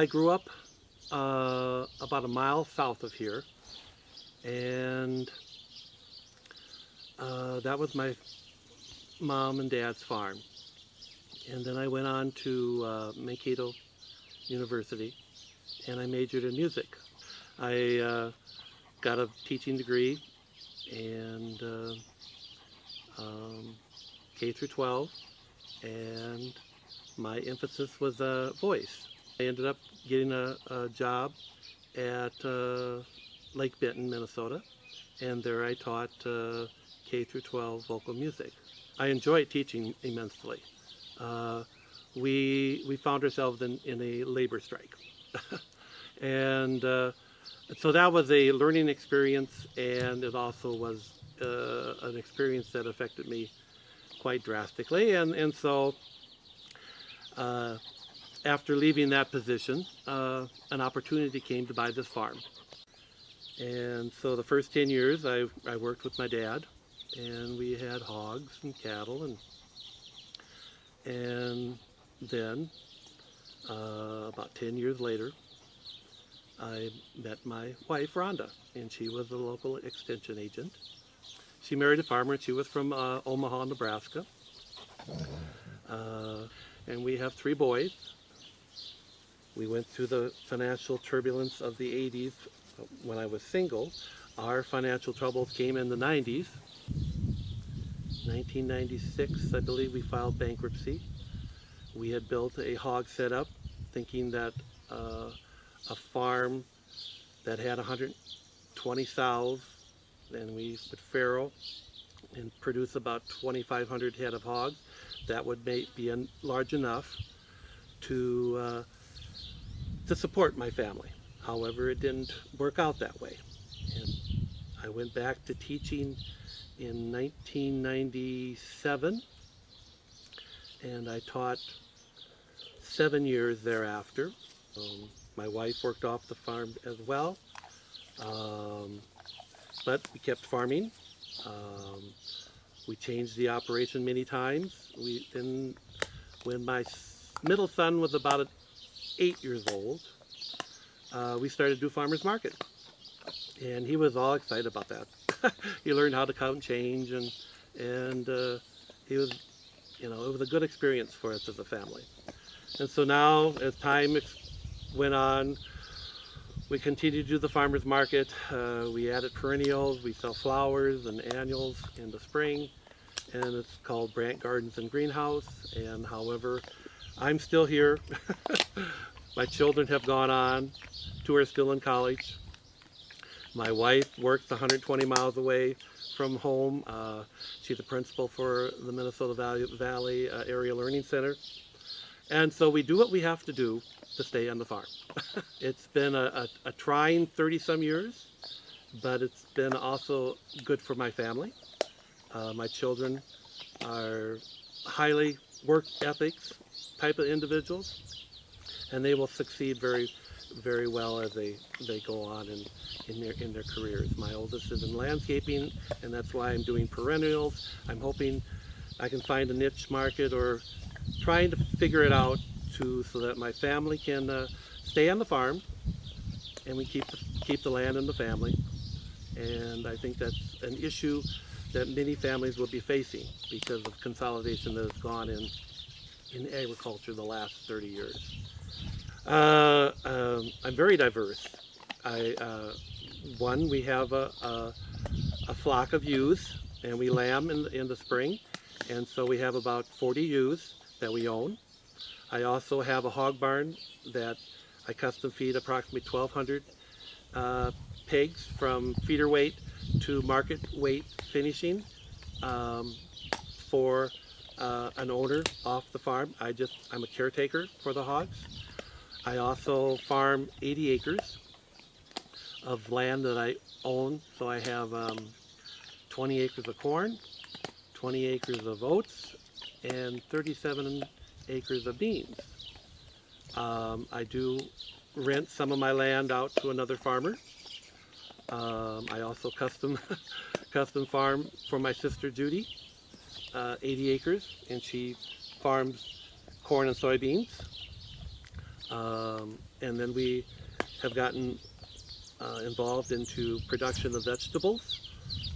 I grew up about a mile south of here, and that was my mom and dad's farm. And then I went on to Mankato University, and I majored in music. I got a teaching degree and K through 12, and my emphasis was voice. I ended up getting a job at Lake Benton, Minnesota, and there I taught K through 12 vocal music. I enjoyed teaching immensely. We found ourselves in a labor strike. And so that was a learning experience, and it also was an experience that affected me quite drastically. And so after leaving that position, an opportunity came to buy this farm. And so the first 10 years I worked with my dad, and we had hogs and cattle, and then about 10 years later, I met my wife, Rhonda, and she was a local extension agent. She married a farmer, and she was from Omaha, Nebraska. And we have 3 boys. We went through the financial turbulence of the 80s when I was single. Our financial troubles came in the 90s. 1996, I believe, we filed bankruptcy. We had built a hog setup thinking that a farm that had 120 sows, and we would farrow and produce about 2,500 head of hogs, that would be large enough to support my family. However, it didn't work out that way. And I went back to teaching in 1997, and I taught 7 years thereafter. My wife worked off the farm as well, but we kept farming. We changed the operation many times. Then when my middle son was about 8 years old, we started to do farmers market, and he was all excited about that. He learned how to count change, and he was, it was a good experience for us as a family. And so now, as time went on, we continued to do the farmers market. We added perennials. We sell flowers and annuals in the spring, and it's called Brandt Gardens and Greenhouse. And however, I'm still here. My children have gone on. 2 are still in college. My wife works 120 miles away from home. She's the principal for the Minnesota Valley Area Learning Center. And so we do what we have to do to stay on the farm. It's been a trying 30-some years, but it's been also good for my family. My children are highly work ethics type of individuals, and they will succeed very, very well as they go on in their careers. My oldest is in landscaping, and that's why I'm doing perennials. I'm hoping I can find a niche market, or trying to figure it out so that my family can stay on the farm, and we keep the land in the family. And I think that's an issue that many families will be facing because of consolidation that has gone in agriculture the last 30 years. I'm very diverse. We have a flock of ewes, and we lamb in the spring, and so we have about 40 ewes that we own. I also have a hog barn that I custom feed approximately 1,200 pigs, from feeder weight to market weight finishing, for an owner off the farm. I'm a caretaker for the hogs. I also farm 80 acres of land that I own. So I have 20 acres of corn, 20 acres of oats, and 37 acres of beans. I do rent some of my land out to another farmer. I also custom farm for my sister Judy, 80 acres, and she farms corn and soybeans. And then we have gotten involved into production of vegetables.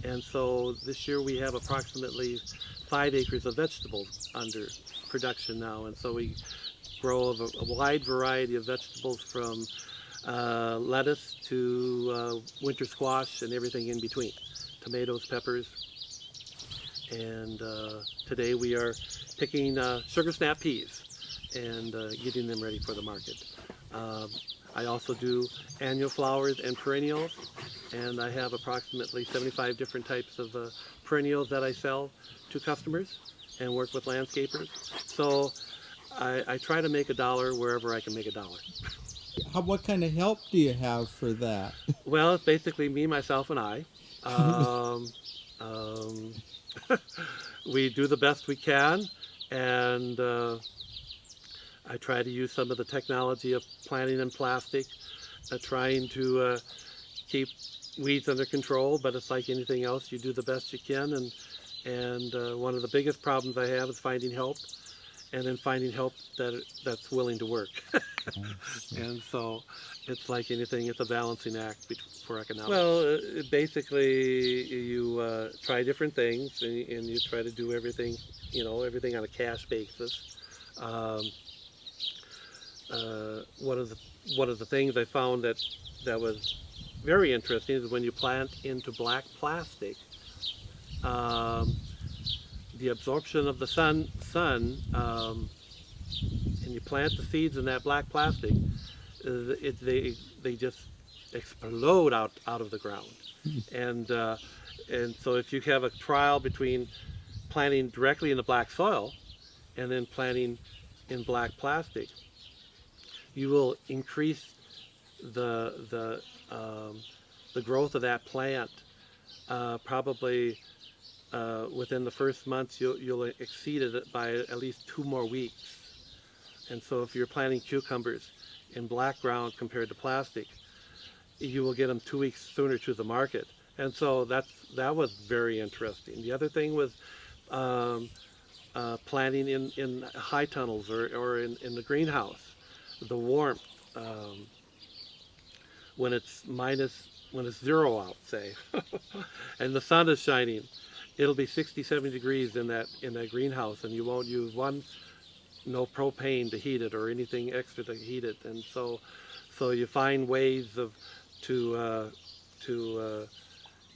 And so this year we have approximately 5 acres of vegetables under production now. And so we grow a wide variety of vegetables from lettuce to winter squash and everything in between. Tomatoes, peppers. And today we are picking sugar snap peas and getting them ready for the market. I also do annual flowers and perennials, and I have approximately 75 different types of perennials that I sell to customers and work with landscapers. So I try to make a dollar wherever I can make a dollar. What kind of help do you have for that? Well, it's basically me, myself, and I. Um, we do the best we can, and I try to use some of the technology of planting in plastic, trying to keep weeds under control, but it's like anything else, you do the best you can, and one of the biggest problems I have is finding help, and then finding help that's willing to work. And so it's like anything, it's a balancing act for economics. Well, basically you try different things, and you try to do everything, everything on a cash basis. One of the things I found that was very interesting is when you plant into black plastic, the absorption of the sun, and you plant the seeds in that black plastic, they just explode out of the ground. And so if you have a trial between planting directly in the black soil and then planting in black plastic, you will increase the growth of that plant. Probably within the first month, you'll exceed it by at least 2 more weeks. And so if you're planting cucumbers in black ground compared to plastic, you will get them 2 weeks sooner to the market. And so that was very interesting. The other thing was planting in high tunnels or in the greenhouse. The warmth, when it's 0 out, say, and the sun is shining, it'll be 60-70 degrees in that greenhouse, and you won't use no propane to heat it or anything extra to heat it. And so you find ways to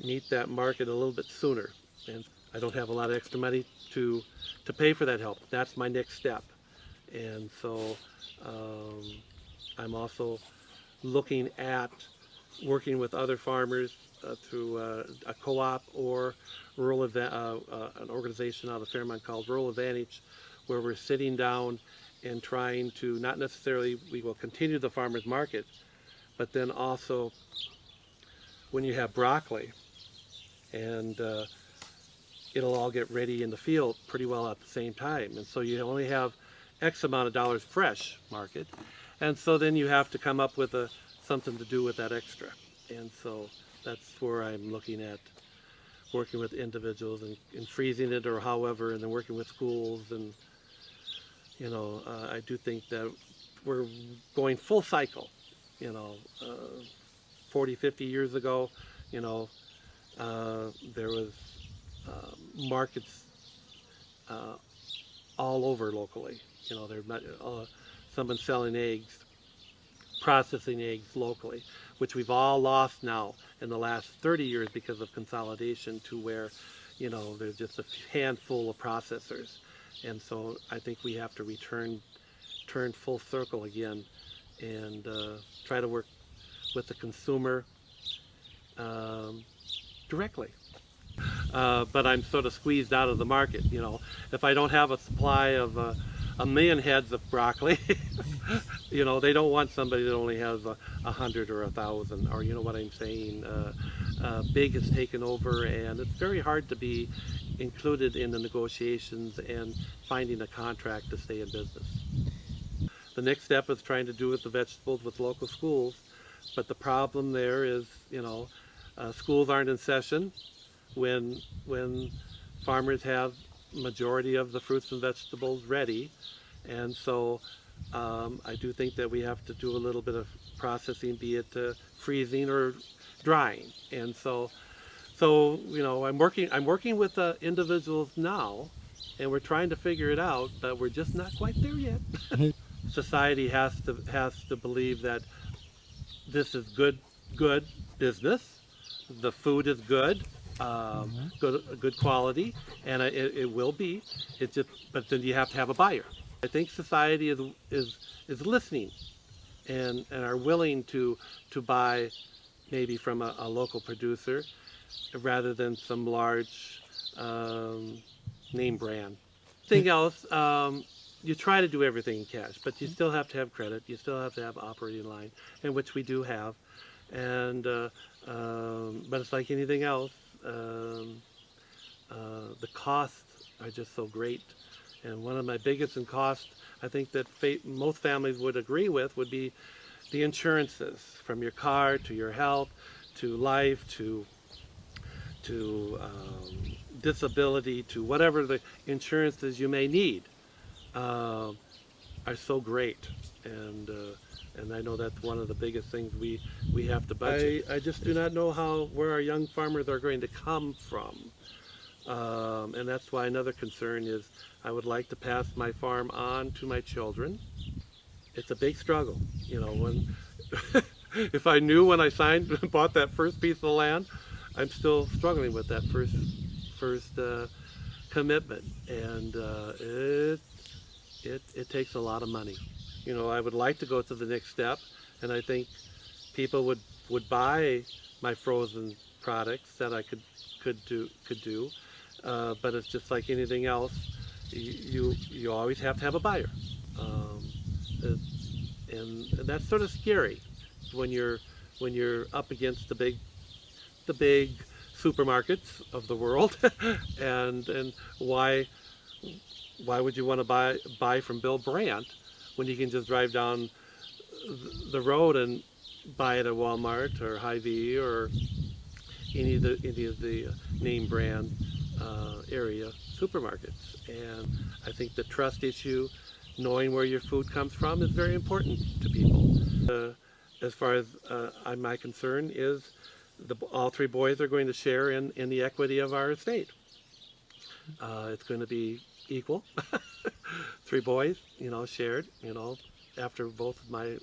meet that market a little bit sooner. And I don't have a lot of extra money to pay for that help. That's my next step. And so I'm also looking at working with other farmers through a co-op or an organization out of Fairmont called Rural Advantage, where we're sitting down and trying to, not necessarily we will continue the farmers market, but then also when you have broccoli, and it'll all get ready in the field pretty well at the same time. And so you only have X amount of dollars fresh market. And so then you have to come up with something to do with that extra. And so that's where I'm looking at working with individuals and freezing it or however, and then working with schools. And, I do think that we're going full cycle. 40, 50 years ago, there was markets all over locally. Someone selling eggs, processing eggs locally, which we've all lost now in the last 30 years because of consolidation, to where, there's just a handful of processors. And so I think we have to turn full circle again and try to work with the consumer directly. But I'm sort of squeezed out of the market. If I don't have a supply of 1,000,000 heads of broccoli, they don't want somebody that only has 100 or 1,000, or you know what I'm saying. Big has taken over, and it's very hard to be included in the negotiations and finding a contract to stay in business. The next step is trying to do with the vegetables with local schools, but the problem there is, schools aren't in session when farmers have majority of the fruits and vegetables ready, and so I do think that we have to do a little bit of processing, be it freezing or drying. And so I'm working with individuals now, and we're trying to figure it out, but we're just not quite there yet. Society has to believe that this is good business. The food is good, good quality, and it will be. But then you have to have a buyer. I think society is listening, and are willing to buy maybe from a local producer rather than some large name brand. Thing else, you try to do everything in cash, but you still have to have credit. You still have to have operating line, and which we do have. And but it's like anything else. The costs are just so great. And one of my biggest in cost, I think that most families would agree with, would be the insurances, from your car to your health to life to disability to whatever the insurances you may need are so great. And I know that's one of the biggest things we have to budget. I just do not know where our young farmers are going to come from. And that's why another concern is I would like to pass my farm on to my children. It's a big struggle, when if I knew when I bought that first piece of land, I'm still struggling with that first commitment, and it takes a lot of money. I would like to go to the next step, and I think people would buy my frozen products that I could do. But it's just like anything else. You always have to have a buyer, and that's sort of scary when you're up against the big supermarkets of the world. and why would you want to buy from Bill Brandt when you can just drive down the road and buy it at Walmart or Hy-Vee or any of the name brand area supermarkets? And I think the trust issue, knowing where your food comes from, is very important to people. As far as my concern is, all three boys are going to share in the equity of our estate. It's going to be equal. Three boys, shared, after both my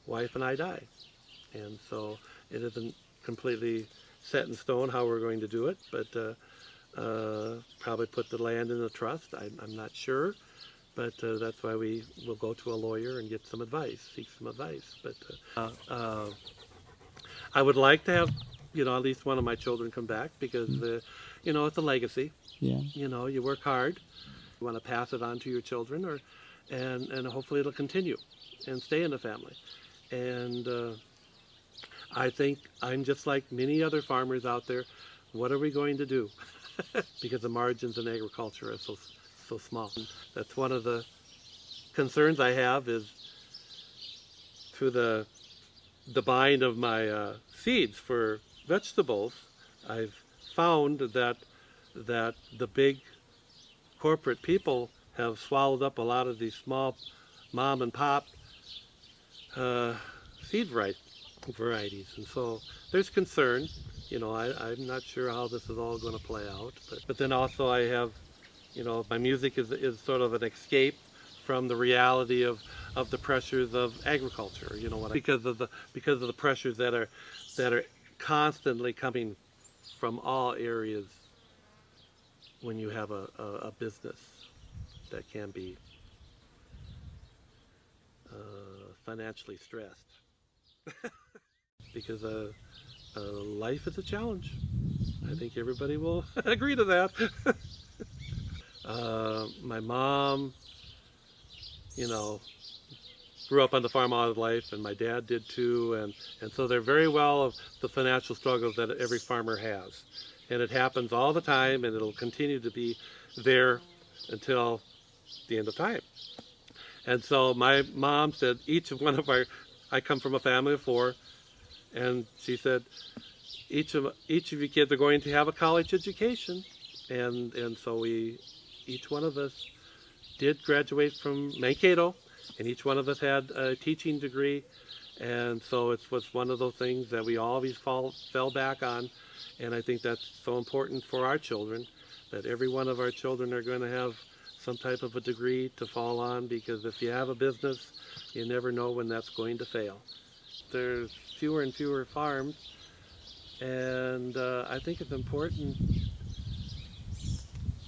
wife and I die. And so it isn't completely set in stone how we're going to do it, but probably put the land in a trust. I'm not sure, but that's why we will go to a lawyer and get some advice, seek some advice. But I would like to have, at least one of my children come back, because it's a legacy. Yeah. You work hard. You want to pass it on to your children, and hopefully it'll continue and stay in the family. And I think I'm just like many other farmers out there. What are we going to do? Because the margins in agriculture are so small. That's one of the concerns I have, is through the buying of my seeds for vegetables, I've found that the big corporate people have swallowed up a lot of these small mom and pop seed varieties, and so there's concern. I'm not sure how this is all going to play out, but then also I have, my music is sort of an escape from the reality of the pressures of agriculture. Because of the pressures that are constantly coming from all areas when you have a business that can be financially stressed. Because life is a challenge. I think everybody will agree to that. My mom, grew up on the farm all his life, and my dad did too, and so they're very well of the financial struggles that every farmer has. And it happens all the time, and it'll continue to be there until the end of time. And so my mom said, I come from a family of 4, and she said, each of you kids are going to have a college education. And so each one of us did graduate from Mankato, And each one of us had a teaching degree, and so it was one of those things that we always fell back on. And I think that's so important for our children, that every one of our children are going to have some type of a degree to fall on, because if you have a business, you never know when that's going to fail. There's fewer and fewer farms, and I think it's important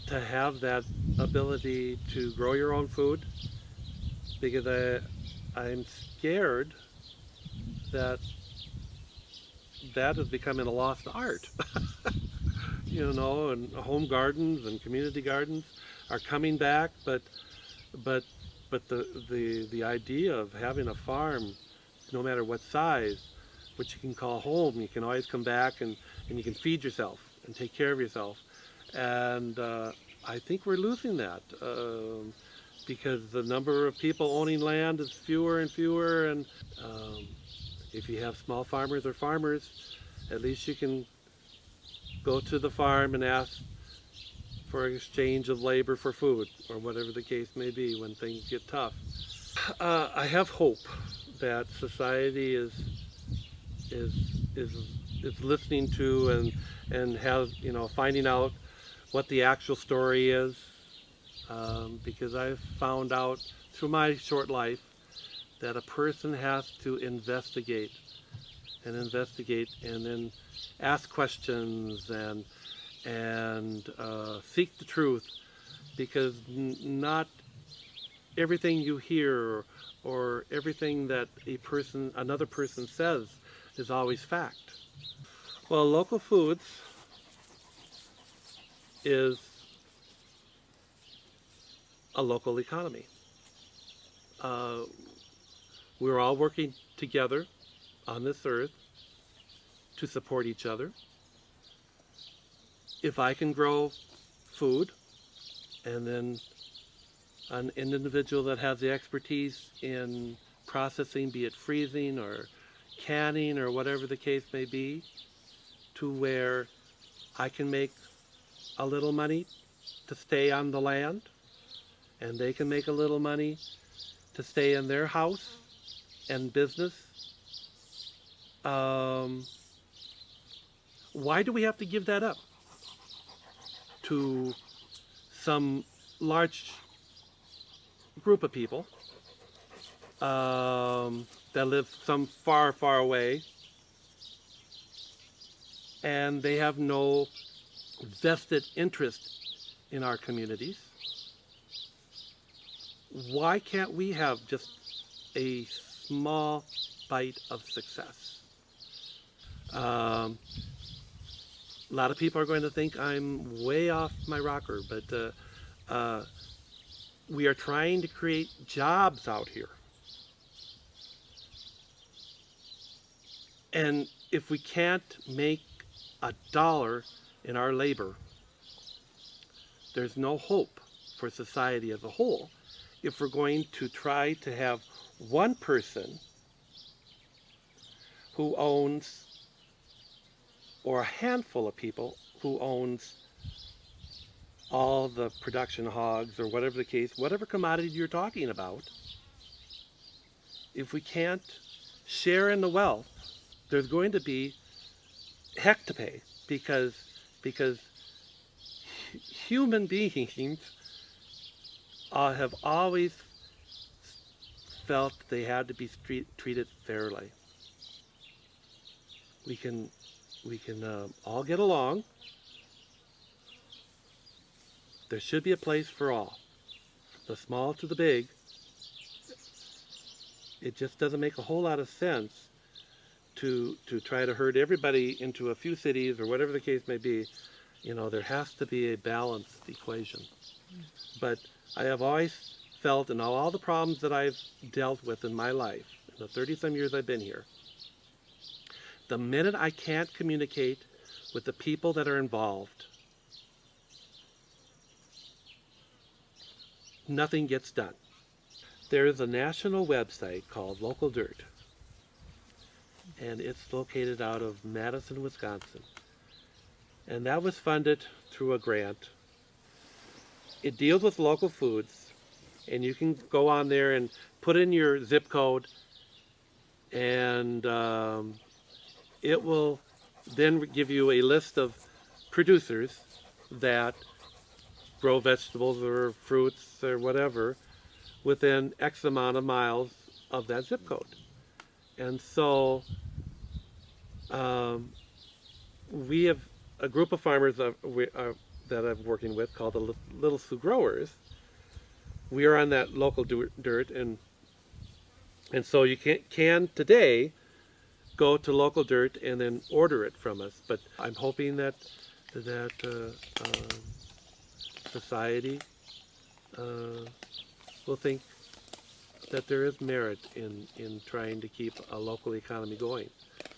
to have that ability to grow your own food, because I'm scared that that is becoming a lost art. You know, and home gardens and community gardens are coming back, but the idea of having a farm, no matter what size, which you can call home, you can always come back and you can feed yourself and take care of yourself. And I think we're losing that because the number of people owning land is fewer and fewer. And if you have small farmers or farmers, at least you can go to the farm and ask for an exchange of labor for food, or whatever the case may be when things get tough. I have hope that society is listening to and has, you know, finding out what the actual story is, because I've found out through my short life that a person has to investigate and then ask questions and seek the truth, because not everything you hear or everything that another person says is always fact. Well, local foods is a local economy. We're all working together on this earth to support each other. If I can grow food, and then an individual that has the expertise in processing, be it freezing or canning or whatever the case may be, to where I can make a little money to stay on the land, and they can make a little money to stay in their house and business. Why do we have to give that up to some large group of people that live some far, far away, and they have no vested interest in our communities? Why can't we have just a small bite of success? A lot of people are going to think I'm way off my rocker, but we are trying to create jobs out here. And if we can't make $1 in our labor, there's no hope for society as a whole if we're going to try to have one person who owns, or a handful of people who owns, all the production hogs, or whatever the case, whatever commodity you're talking about. If we can't share in the wealth, there's going to be heck to pay, because human beings have always felt they had to be treated fairly. We can all get along. There should be a place for all, the small to the big. It just doesn't make a whole lot of sense to try to herd everybody into a few cities, or whatever the case may be. You know, there has to be a balanced equation. But I have always felt, in all the problems that I've dealt with in my life, in the 30-some years I've been here, the minute I can't communicate with the people that are involved, nothing gets done. There is a national website called Local Dirt, and it's located out of Madison, Wisconsin. And that was funded through a grant. It deals with local foods, and you can go on there and put in your zip code, and it will then give you a list of producers that grow vegetables or fruits or whatever within X amount of miles of that zip code. And so we have a group of farmers that I'm working with called the Little Sioux Growers. We are on that local dirt, and so you can today go to local dirt and then order it from us. But I'm hoping that society will think that there is merit in trying to keep a local economy going.